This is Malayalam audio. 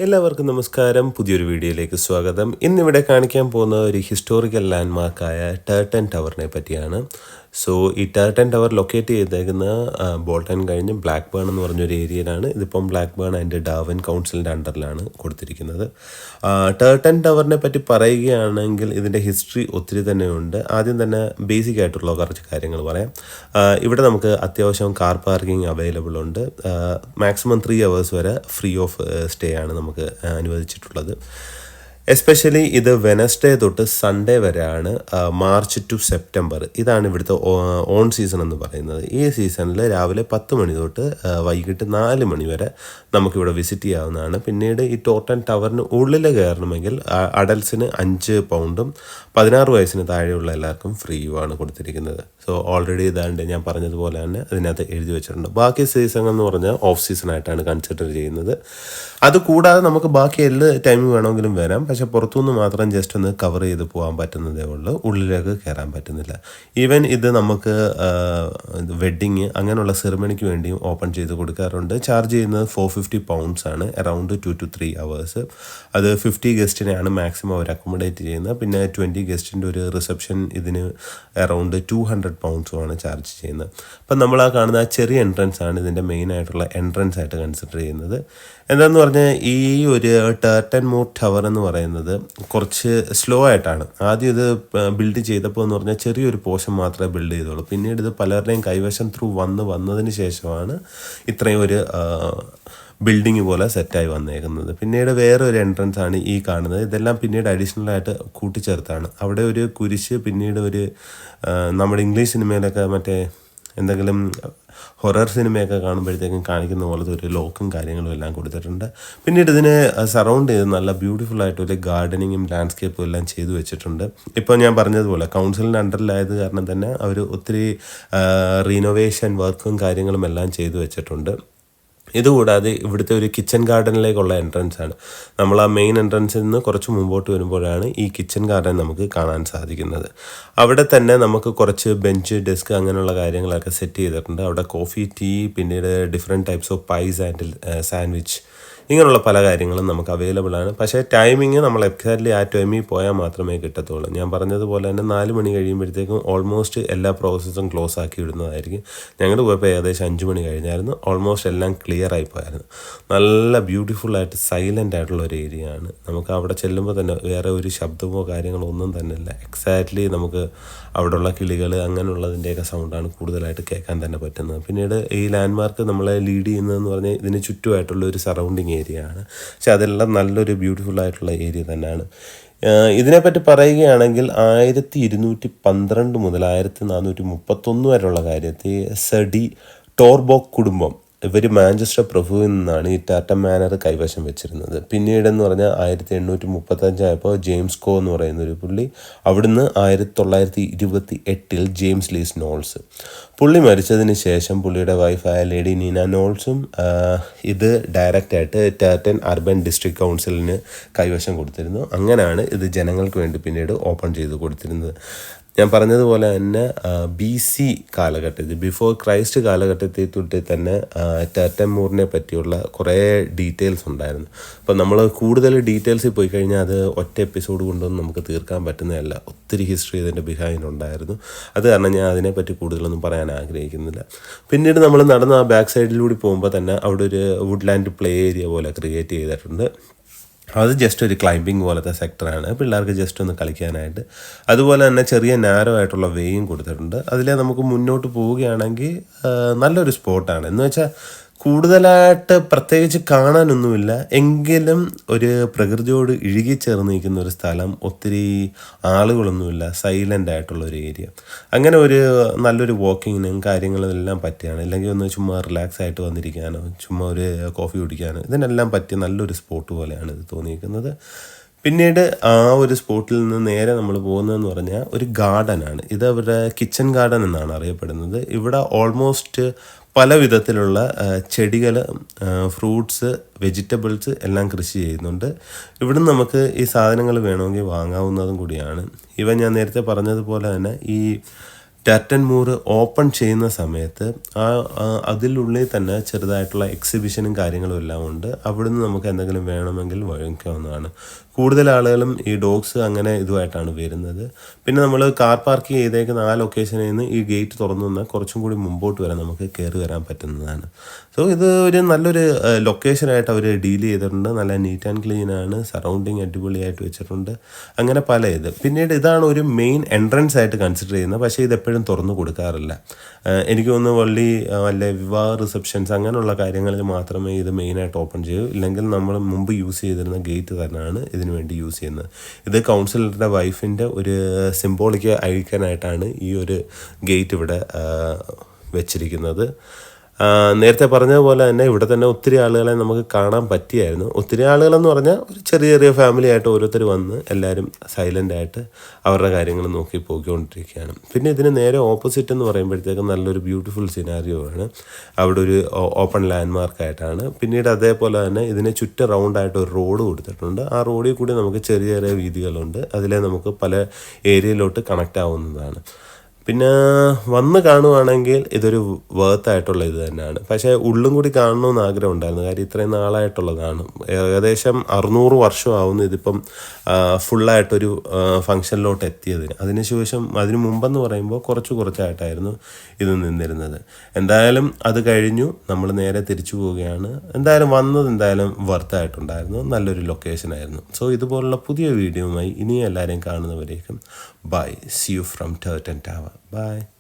എല്ലാവർക്കും നമസ്കാരം. പുതിയൊരു വീഡിയോയിലേക്ക് സ്വാഗതം. ഇന്നിവിടെ കാണിക്കാൻ പോകുന്ന ഒരു ഹിസ്റ്റോറിക്കൽ ലാൻഡ്മാർക്കായ ടർട്ടൻ ടവറിനെ പറ്റിയാണ്. ഈ ടർട്ടൻ ടവർ ലൊക്കേറ്റ് ചെയ്തേക്കുന്ന ബോൾട്ടൺ കഴിഞ്ഞ് ബ്ലാക്ക് ബേൺ എന്ന് പറഞ്ഞൊരു ഏരിയയിലാണ്. ഇതിപ്പം ബ്ലാക്ക് ബേൺ ആൻഡ് ഡാർവിൻ കൗൺസിലിൻ്റെ അണ്ടറിലാണ് കൊടുത്തിരിക്കുന്നത്. ടർട്ടൻ ടവറിനെ പറ്റി പറയുകയാണെങ്കിൽ ഇതിൻ്റെ ഹിസ്റ്ററി ഒത്തിരി തന്നെയുണ്ട്. ആദ്യം തന്നെ ബേസിക് ആയിട്ടുള്ള കുറച്ച് കാര്യങ്ങൾ പറയാം. ഇവിടെ നമുക്ക് അത്യാവശ്യം കാർ പാർക്കിംഗ് അവൈലബിൾ ഉണ്ട്. മാക്സിമം 3 hours വരെ ഫ്രീ ഓഫ് സ്റ്റേ ആണ് നമുക്ക് അനുവദിച്ചിട്ടുള്ളത്. എസ്പെഷ്യലി ഇത് വെനസ്ഡേ തൊട്ട് സൺഡേ വരെയാണ്, മാർച്ച് ടു സെപ്റ്റംബർ. ഇതാണ് ഇവിടുത്തെ ഓൺ സീസൺ എന്ന് പറയുന്നത്. ഈ സീസണിൽ രാവിലെ 10 മണി തൊട്ട് വൈകിട്ട് 4 മണി വരെ നമുക്കിവിടെ വിസിറ്റ് ചെയ്യാവുന്നതാണ്. പിന്നീട് ഈ ടോർട്ടൻ ടവറിന് ഉള്ളിൽ കയറണമെങ്കിൽ അഡൽസിന് 5 പൗണ്ടും 16 വയസ്സിന് താഴെയുള്ള എല്ലാവർക്കും ഫ്രീയുമാണ് കൊടുത്തിരിക്കുന്നത്. ഓൾറെഡി ഇതാണ്ട് ഞാൻ പറഞ്ഞതുപോലെ തന്നെ അതിനകത്ത് എഴുതി വെച്ചിട്ടുണ്ട്. ബാക്കി സീസൺ എന്ന് പറഞ്ഞാൽ ഓഫ് സീസണായിട്ടാണ് കൺസിഡർ ചെയ്യുന്നത്. അതുകൂടാതെ നമുക്ക് ബാക്കി എല്ലാ ടൈമിൽ വേണമെങ്കിലും വരാം. പക്ഷേ പുറത്തുനിന്ന് മാത്രം ജസ്റ്റ് ഒന്ന് കവർ ചെയ്ത് പോകാൻ പറ്റുന്നതേ ഉള്ളൂ, ഉള്ളിലേക്ക് കയറാൻ പറ്റുന്നില്ല. ഈവൻ ഇത് നമുക്ക് വെഡ്ഡിങ് അങ്ങനെയുള്ള സെറിമണിക്ക് വേണ്ടിയും ഓപ്പൺ ചെയ്ത് കൊടുക്കാറുണ്ട്. ചാർജ് ചെയ്യുന്നത് 450 pounds ആണ്, അറൗണ്ട് 2 to 3 hours. അത് 50 ഗസ്റ്റിനെയാണ് മാക്സിമം അവർ അക്കോമഡേറ്റ് ചെയ്യുന്നത്. പിന്നെ 20 ഗസ്റ്റിൻ്റെ ഒരു റിസപ്ഷൻ ഇതിന് അറൗണ്ട് 200 pounds ആണ് ചാർജ് ചെയ്യുന്നത്. അപ്പം നമ്മൾ കാണുന്ന ആ ചെറിയ എൻട്രൻസ് ആണ് ഇതിൻ്റെ മെയിൻ ആയിട്ടുള്ള എൻട്രൻസ് ആയിട്ട് കൺസിഡർ ചെയ്യുന്നത്. എന്താണെന്ന് പറഞ്ഞാൽ ഈ ഒരു ടർട്ടൻ മൂർ ടവർ എന്ന് പറയുന്നത് കുറച്ച് സ്ലോ ആയിട്ടാണ്. ആദ്യം ഇത് ബിൽഡ് ചെയ്തപ്പോൾ എന്ന് പറഞ്ഞാൽ ചെറിയൊരു പോർഷൻ മാത്രമേ ബിൽഡ് ചെയ്തോളൂ. പിന്നീട് ഇത് പലരുടെയും കൈവശം വന്നതിന് ശേഷമാണ് ഇത്രയും ഒരു ബിൽഡിങ് പോലെ സെറ്റായി വന്നേക്കുന്നത്. പിന്നീട് വേറെ ഒരു എൻട്രൻസ് ആണ് ഈ കാണുന്നത്. ഇതെല്ലാം പിന്നീട് അഡീഷണൽ ആയിട്ട് കൂട്ടിച്ചേർത്താണ്. അവിടെ ഒരു കുരിശ്, പിന്നീട് ഒരു നമ്മുടെ ഇംഗ്ലീഷ് സിനിമയിലൊക്കെ മറ്റേ എന്തെങ്കിലും ഹൊറർ സിനിമയൊക്കെ കാണുമ്പോഴത്തേക്കും കാണിക്കുന്ന പോലത്തെ ഒരു ലോക്കും കാര്യങ്ങളും എല്ലാം കൊടുത്തിട്ടുണ്ട്. പിന്നീട് ഇതിനെ സറൗണ്ട് ചെയ്ത് നല്ല ബ്യൂട്ടിഫുൾ ആയിട്ട് ഒരു ഗാർഡനിങ്ങും ലാൻഡ്സ്കേപ്പും എല്ലാം ചെയ്തു വെച്ചിട്ടുണ്ട്. ഇപ്പോൾ ഞാൻ പറഞ്ഞതുപോലെ കൗൺസിലിൻ്റെ അണ്ടറിലായത് കാരണം തന്നെ അവർ ഒത്തിരി റീനോവേഷൻ വർക്കും കാര്യങ്ങളും എല്ലാം ചെയ്തു വെച്ചിട്ടുണ്ട്. ഇതുകൂടാതെ ഇവിടുത്തെ ഒരു കിച്ചൺ ഗാർഡനിലേക്കുള്ള എൻട്രൻസ് ആണ്. നമ്മൾ ആ മെയിൻ എൻട്രൻസിൽ നിന്ന് കുറച്ച് മുമ്പോട്ട് വരുമ്പോഴാണ് ഈ കിച്ചൺ ഗാർഡൻ നമുക്ക് കാണാൻ സാധിക്കുന്നത്. അവിടെ തന്നെ നമുക്ക് കുറച്ച് ബെഞ്ച്, ഡെസ്ക് അങ്ങനെയുള്ള കാര്യങ്ങളൊക്കെ സെറ്റ് ചെയ്തിട്ടുണ്ട്. അവിടെ കോഫി, ടീ, പിന്നീട് different types of pies and sandwich ഇങ്ങനെയുള്ള പല കാര്യങ്ങളും നമുക്ക് അവൈലബിൾ ആണ്. പക്ഷേ ടൈമിങ് നമ്മൾ എക്സാക്ട്ലി ആ ടൈമിൽ പോയാൽ മാത്രമേ കിട്ടത്തുള്ളൂ. ഞാൻ പറഞ്ഞതുപോലെ തന്നെ 4 മണി കഴിയുമ്പോഴത്തേക്കും ഓൾമോസ്റ്റ് എല്ലാ പ്രോസസ്സും ക്ലോസ് ആക്കി വിടുന്നതായിരിക്കും. ഞങ്ങൾ പോയപ്പോൾ ഏകദേശം 5 മണി കഴിഞ്ഞായിരുന്നു. ഓൾമോസ്റ്റ് എല്ലാം ക്ലിയർ ആയി പോയായിരുന്നു. നല്ല ബ്യൂട്ടിഫുള്ളായിട്ട് സൈലൻ്റ് ആയിട്ടുള്ള ഒരു ഏരിയ ആണ്. നമുക്ക് അവിടെ ചെല്ലുമ്പോൾ തന്നെ വേറെ ഒരു ശബ്ദമോ കാര്യങ്ങളോ ഒന്നും തന്നെ ഇല്ല. എക്സാക്ട്ലി നമുക്ക് അവിടെയുള്ള കിളികൾ അങ്ങനെയുള്ളതിൻ്റെയൊക്കെ സൗണ്ടാണ് കൂടുതലായിട്ട് കേൾക്കാൻ തന്നെ പറ്റുന്നത്. പിന്നീട് ഈ ലാൻഡ്മാർക്ക് നമ്മളെ ലീഡ് ചെയ്യുന്നതെന്ന് പറഞ്ഞാൽ ഇതിന് ചുറ്റുമായിട്ടുള്ള ഒരു സറൗണ്ടിങ് ഏരിയ ആണ്. പക്ഷെ അതെല്ലാം നല്ലൊരു ബ്യൂട്ടിഫുൾ ആയിട്ടുള്ള ഏരിയ തന്നെയാണ്. ഇതിനെപ്പറ്റി പറയുകയാണെങ്കിൽ 1212 മുതൽ 1431 വരെയുള്ള കാര്യത്തിൽ സഡി ടോർബോക്ക് കുടുംബം ഇവർ മാഞ്ചസ്റ്റർ പ്രഭുവിൽ നിന്നാണ് ഈ ടാറ്റം മാനർ കൈവശം വെച്ചിരുന്നത്. പിന്നീടെന്ന് പറഞ്ഞാൽ 1835 ആയപ്പോൾ ജെയിംസ് കോ എന്ന് പറയുന്നൊരു പുള്ളി, അവിടുന്ന് 1928 ജെയിംസ് ലീസ് നോൾസ്. പുള്ളി മരിച്ചതിന് ശേഷം പുള്ളിയുടെ വൈഫായ ലേഡി നീന നോൾസും ഇത് ഡയറക്റ്റായിട്ട് ടാറ്റൻ അർബൻ ഡിസ്ട്രിക്ട് കൗൺസിലിന് കൈവശം കൊടുത്തിരുന്നു. അങ്ങനെയാണ് ഇത് ജനങ്ങൾക്ക് വേണ്ടി പിന്നീട് ഓപ്പൺ ചെയ്ത് കൊടുത്തിരുന്നത്. ഞാൻ പറഞ്ഞതുപോലെ തന്നെ BC കാലഘട്ടത്തിൽ, ബിഫോർ ക്രൈസ്റ്റ് കാലഘട്ടത്തിൽ തൊട്ട് തന്നെ ടർട്ടൻ മൂറിനെ പറ്റിയുള്ള കുറേ ഡീറ്റെയിൽസ് ഉണ്ടായിരുന്നു. അപ്പം നമ്മൾ കൂടുതൽ ഡീറ്റെയിൽസിൽ പോയി കഴിഞ്ഞാൽ അത് ഒറ്റ എപ്പിസോഡ് കൊണ്ടൊന്നും നമുക്ക് തീർക്കാൻ പറ്റുന്നതല്ല. ഒത്തിരി ഹിസ്റ്ററി ഇതിൻ്റെ ബിഹൈൻഡ് ഉണ്ടായിരുന്നു. അത് കാരണം ഞാൻ അതിനെപ്പറ്റി കൂടുതലൊന്നും പറയാൻ ആഗ്രഹിക്കുന്നില്ല. പിന്നീട് നമ്മൾ നടന്ന് ആ ബാക്ക് സൈഡിലൂടെ പോകുമ്പോൾ തന്നെ അവിടെ ഒരു വുഡ്ലാൻഡ് പ്ലേ ഏരിയ പോലെ ക്രിയേറ്റ് ചെയ്തിട്ടുണ്ട്. അത് ജസ്റ്റ് ഒരു ക്ലൈമ്പിംഗ് പോലത്തെ സെക്ടറാണ്, പിള്ളേർക്ക് ജസ്റ്റ് ഒന്ന് കളിക്കാനായിട്ട്. അതുപോലെ തന്നെ ചെറിയ നാരോ ആയിട്ടുള്ള വേയും കൊടുത്തിട്ടുണ്ട്. അതിലെ നമുക്ക് മുന്നോട്ട് പോവുകയാണെങ്കിൽ നല്ലൊരു സ്പോട്ടാണ്. എന്ന് വെച്ചാൽ കൂടുതലായിട്ട് പ്രത്യേകിച്ച് കാണാനൊന്നുമില്ല, എങ്കിലും ഒരു പ്രകൃതിയോട് ഇഴുകിച്ചേർന്ന് നിൽക്കുന്ന ഒരു സ്ഥലം, ഒത്തിരി ആളുകളൊന്നുമില്ല, സൈലൻ്റ് ആയിട്ടുള്ള ഒരു ഏരിയ. അങ്ങനെ ഒരു നല്ലൊരു വാക്കിങ്ങിനും കാര്യങ്ങളും എല്ലാം പറ്റിയാണ്. അല്ലെങ്കിൽ ഒന്ന് ചുമ്മാ റിലാക്സ് ആയിട്ട് വന്നിരിക്കാനോ ചുമ്മാ ഒരു കോഫി കുടിക്കാനോ ഇതിനെല്ലാം പറ്റിയ നല്ലൊരു സ്പോട്ട് പോലെയാണ് ഇത് തോന്നിയിരിക്കുന്നത്. പിന്നീട് ആ ഒരു സ്പോട്ടിൽ നിന്ന് നേരെ നമ്മൾ പോകുന്നതെന്ന് പറഞ്ഞാൽ ഒരു ഗാർഡനാണ്. ഇത് അവരുടെ കിച്ചൺ ഗാർഡൻ എന്നാണ് അറിയപ്പെടുന്നത്. ഇവിടെ ഓൾമോസ്റ്റ് പല വിധത്തിലുള്ള ചെടികൾ, ഫ്രൂട്ട്സ്, വെജിറ്റബിൾസ് എല്ലാം കൃഷി ചെയ്യുന്നുണ്ട്. ഇവിടുന്ന് നമുക്ക് ഈ സാധനങ്ങൾ വേണമെങ്കിൽ വാങ്ങാവുന്നതും കൂടിയാണ്. ഇവ ഞാൻ നേരത്തെ പറഞ്ഞതുപോലെ തന്നെ ഈ ടർട്ടൻ മൂർ ഓപ്പൺ ചെയ്യുന്ന സമയത്ത് അതിനുള്ളിൽ തന്നെ ചെറുതായിട്ടുള്ള എക്സിബിഷനും കാര്യങ്ങളും എല്ലാം ഉണ്ട്. അവിടുന്ന് നമുക്ക് എന്തെങ്കിലും വേണമെങ്കിൽ വാങ്ങിക്കാവുന്നതാണ്. കൂടുതൽ ആളുകളും ഈ ഡോഗ്സ് അങ്ങനെ ഇതുമായിട്ടാണ് വരുന്നത്. പിന്നെ നമ്മൾ കാർ പാർക്ക് ചെയ്തേക്കുന്ന ആ ലൊക്കേഷനിൽ നിന്ന് ഈ ഗേറ്റ് തുറന്നു നിന്നാൽ കുറച്ചും കൂടി മുമ്പോട്ട് വരെ നമുക്ക് കയറി വരാൻ പറ്റുന്നതാണ്. സോ ഇത് ഒരു നല്ലൊരു ലൊക്കേഷനായിട്ട് അവർ ഡീൽ ചെയ്തിട്ടുണ്ട്. നല്ല നീറ്റ് ആൻഡ് ക്ലീൻ ആണ്. സറൗണ്ടിങ് അടിപൊളിയായിട്ട് വെച്ചിട്ടുണ്ട്. അങ്ങനെ പല ഇത്. പിന്നീട് ഇതാണ് ഒരു മെയിൻ എൻട്രൻസ് ആയിട്ട് കൺസിഡർ ചെയ്യുന്നത്. പക്ഷേ ഇതെപ്പോഴും തുറന്നു കൊടുക്കാറില്ല. എനിക്ക് തോന്നുന്നു വല്ല വിവാഹ റിസപ്ഷൻസ് അങ്ങനെയുള്ള കാര്യങ്ങളിൽ മാത്രമേ ഇത് മെയിനായിട്ട് ഓപ്പൺ ചെയ്യൂ. ഇല്ലെങ്കിൽ നമ്മൾ മുമ്പ് യൂസ് ചെയ്തിരുന്ന ഗേറ്റ് തന്നെയാണ് ഇതിനു വേണ്ടി യൂസ് ചെയ്യുന്നത്. ഇത് കൗൺസിലറുടെ വൈഫിൻ്റെ ഒരു സിംബോളിക്ക് ഐക്കനായിട്ടാണ് ഈ ഒരു ഗേറ്റ് ഇവിടെ വെച്ചിരിക്കുന്നത്. നേരത്തെ പറഞ്ഞതുപോലെ തന്നെ ഇവിടെ തന്നെ ഒത്തിരി ആളുകളെ നമുക്ക് കാണാൻ പറ്റിയായിരുന്നു. ഒത്തിരി ആളുകളെന്ന് പറഞ്ഞാൽ ഒരു ചെറിയ ഫാമിലി ആയിട്ട് ഓരോരുത്തർ വന്ന് എല്ലാവരും സൈലൻ്റായിട്ട് അവരുടെ കാര്യങ്ങൾ നോക്കി പോയിക്കൊണ്ടിരിക്കുകയാണ്. പിന്നെ ഇതിന് നേരെ ഓപ്പോസിറ്റ് എന്ന് പറയുമ്പോഴത്തേക്കും നല്ലൊരു ബ്യൂട്ടിഫുൾ സിനാരിയോ ആണ്. അവിടെ ഒരു ഓപ്പൺ ലാൻഡ് മാർക്കായിട്ടാണ്. പിന്നീട് അതേപോലെ തന്നെ ഇതിനെ ചുറ്റും റൗണ്ടായിട്ട് ഒരു റോഡ് കൊടുത്തിട്ടുണ്ട്. ആ റോഡിൽ കൂടി നമുക്ക് ചെറിയ വീതികളുണ്ട്. അതിലെ നമുക്ക് പല ഏരിയയിലോട്ട് കണക്റ്റ് ആവുന്നതാണ്. പിന്നെ വന്ന് കാണുവാണെങ്കിൽ ഇതൊരു വേർത്തായിട്ടുള്ള ഇത് തന്നെയാണ്. പക്ഷേ ഉള്ളും കൂടി കാണണമെന്ന് ആഗ്രഹം ഉണ്ടായിരുന്നു. കാര്യം ഇത്രയും നാളായിട്ടുള്ളതാണ്. ഏകദേശം 600 വർഷമാവുന്നു ഇതിപ്പം ഫുള്ളായിട്ടൊരു ഫങ്ഷനിലോട്ട് എത്തിയതിന്. അതിന് മുമ്പെന്ന് പറയുമ്പോൾ കുറച്ചായിട്ടായിരുന്നു ഇത് നിന്നിരുന്നത്. എന്തായാലും അത് കഴിഞ്ഞു. നമ്മൾ നേരെ തിരിച്ചു പോവുകയാണ്. എന്തായാലും വർത്തായിട്ടുണ്ടായിരുന്നു. നല്ലൊരു ലൊക്കേഷനായിരുന്നു. സോ ഇതുപോലുള്ള പുതിയ വീഡിയോയുമായി ഇനിയും എല്ലാവരെയും കാണുന്നവരേക്കും ബൈ. സീ യു ഫ്രം ടർട്ടൻ ടവർ. Bye.